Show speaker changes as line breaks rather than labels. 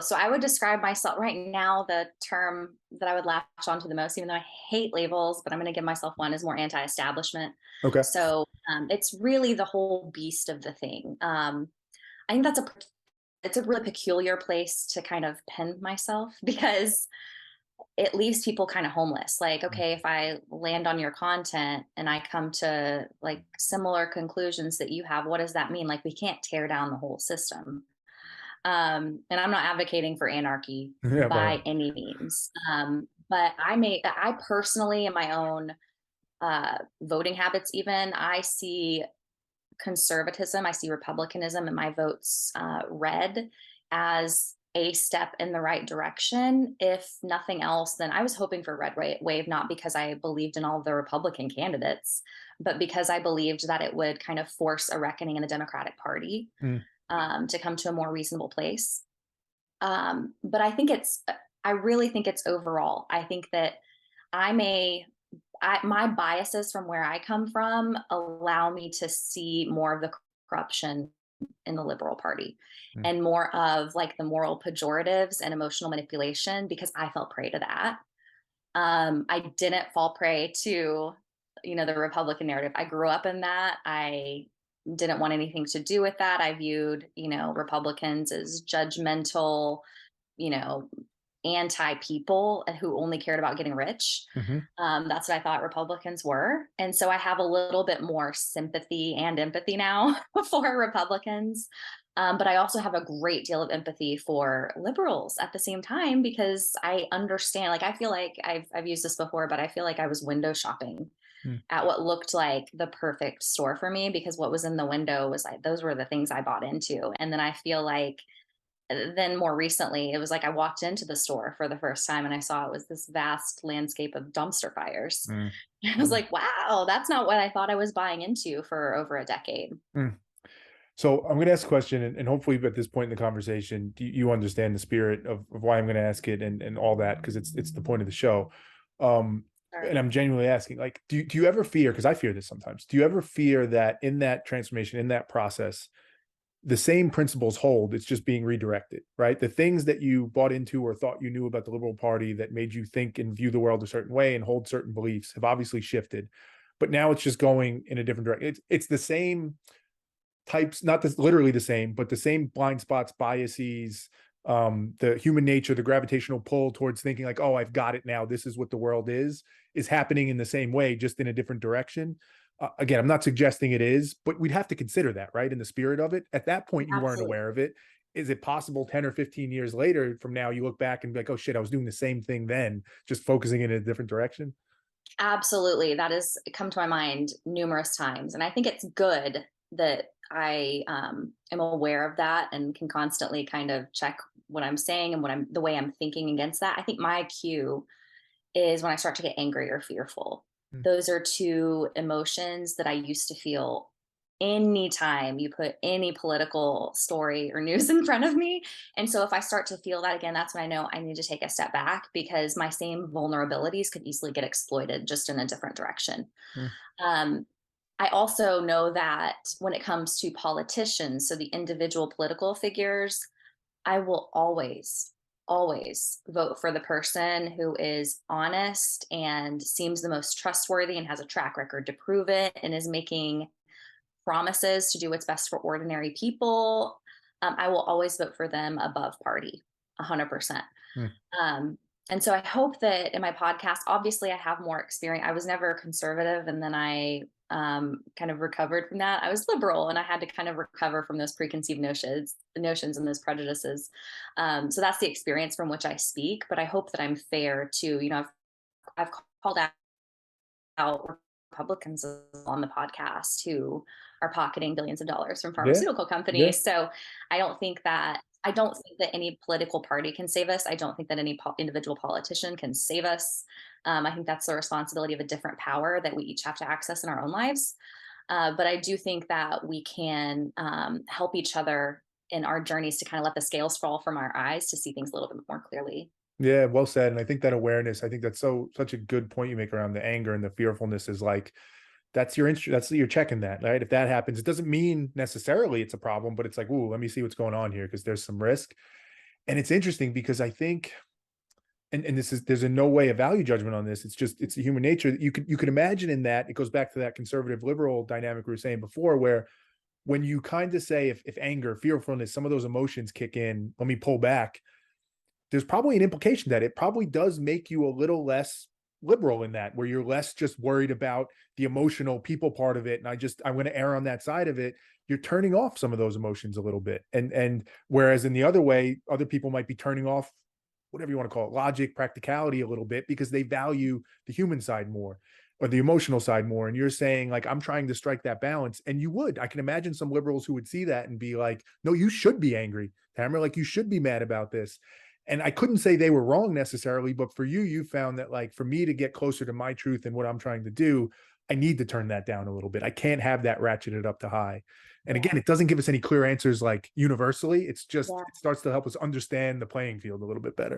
So I would describe myself right now, the term that I would latch onto the most, even though I hate labels, but I'm going to give myself one, is more anti-establishment.
Okay.
So it's really the whole beast of the thing. I think it's a really peculiar place to kind of pin myself because it leaves people kind of homeless. Like,
Mm.
okay, if I land on your content and I come to like similar conclusions that you have, what does that mean? Like, we can't tear down the whole system. And I'm not advocating for anarchy
Yeah, right.
by any means. But I personally, in my own voting habits, even, I see conservatism, I see republicanism in my votes red as a step in the right direction. If nothing else, then I was hoping for wave, not because I believed in all the Republican candidates, but because I believed that it would kind of force a reckoning in the Democratic Party
Mm.
to come to a more reasonable place. But I really think it's overall. I think that I may, my biases from where I come from allow me to see more of the corruption in the Liberal Party
Mm.
and more of like the moral pejoratives and emotional manipulation because I fell prey to that. I didn't fall prey to, the Republican narrative. I grew up in that. I didn't want anything to do with that. I viewed, Republicans as judgmental, you know, anti people who only cared about getting rich.
Hmm.
That's what I thought Republicans were. And so I have a little bit more sympathy and empathy now for Republicans. But I also have a great deal of empathy for liberals at the same time because I understand, like, I feel like I've used this before, but I feel like I was window shopping
Mm.
at what looked like the perfect store for me because what was in the window was like, those were the things I bought into. And then I feel like then more recently, it was like I walked into the store for the first time and I saw it was this vast landscape of dumpster fires.
Mm.
I was like, wow, that's not what I thought I was buying into for over a decade.
Mm. So I'm going to ask a question, and hopefully at this point in the conversation, you understand the spirit of why I'm going to ask it and all that, because it's the point of the show. Um,
Sure.
and I'm genuinely asking, like, do you ever fear? Because I fear this sometimes. Do you ever fear that in that transformation, in that process, the same principles hold? It's just being redirected, right? The things that you bought into or thought you knew about the Liberal Party that made you think and view the world a certain way and hold certain beliefs have obviously shifted, but now it's just going in a different direction. It's the same types, not this, literally the same, but the same blind spots, biases, the human nature, the gravitational pull towards thinking like, oh, I've got it now, this is what the world is happening in the same way, just in a different direction. Again, I'm not suggesting it is, but we'd have to consider that, right? In the spirit of it. At that point, you weren't
Absolutely.
aware of it. Is it possible 10 or 15 years later from now, you look back and be like, oh shit, I was doing the same thing then, just focusing in a different direction?
Absolutely. That has come to my mind numerous times. And I think it's good that I am aware of that and can constantly kind of check what I'm saying and the way I'm thinking against that. I think my cue is when I start to get angry or fearful.
Mm.
Those are two emotions that I used to feel anytime you put any political story or news in front of me. And so if I start to feel that again, that's when I know I need to take a step back because my same vulnerabilities could easily get exploited just in a different direction.
Mm.
Um, I also know that when it comes to politicians, so the individual political figures, I will always vote for the person who is honest and seems the most trustworthy and has a track record to prove it and is making promises to do what's best for ordinary people. I will always vote for them above party, 100%.
Mm.
Um, and so I hope that in my podcast, obviously I have more experience. I was never conservative, and then I kind of recovered from that. I was liberal, and I had to kind of recover from those preconceived notions, and those prejudices. So that's the experience from which I speak. But I hope that I'm fair to, I've called out Republicans on the podcast who are pocketing billions of dollars from
Yeah.
pharmaceutical
Yeah.
companies. So I don't think that any political party can save us. I don't think that any individual politician can save us. I think that's the responsibility of a different power that we each have to access in our own lives. But I do think that we can help each other in our journeys to kind of let the scales fall from our eyes to see things a little bit more clearly.
Yeah, well said. And I think that awareness, I think that's such a good point you make around the anger and the fearfulness is like that's your interest, that's you're checking that, right? If that happens, it doesn't mean necessarily it's a problem, but it's like, ooh, let me see what's going on here because there's some risk. And it's interesting because I think, and this is, there's a no way a value judgment on this. It's just, it's a human nature that you could imagine in that. It goes back to that conservative liberal dynamic we were saying before, where when you kind of say, if anger, fearfulness, some of those emotions kick in, let me pull back, there's probably an implication that it probably does make you a little less liberal in that, where you're less just worried about the emotional people part of it. And I'm going to err on that side of it. You're turning off some of those emotions a little bit. And whereas in the other way, other people might be turning off whatever you want to call it, logic, practicality a little bit, because they value the human side more or the emotional side more. And you're saying, like, I'm trying to strike that balance. And you would, I can imagine some liberals who would see that and be like, no, you should be angry, Tamara, like you should be mad about this. And I couldn't say they were wrong necessarily, but for you, you found that, like, for me to get closer to my truth and what I'm trying to do, I need to turn that down a little bit. I can't have that ratcheted up to high. And
Yeah.
again, it doesn't give us any clear answers like universally. It's just,
Yeah.
it starts to help us understand the playing field a little bit better.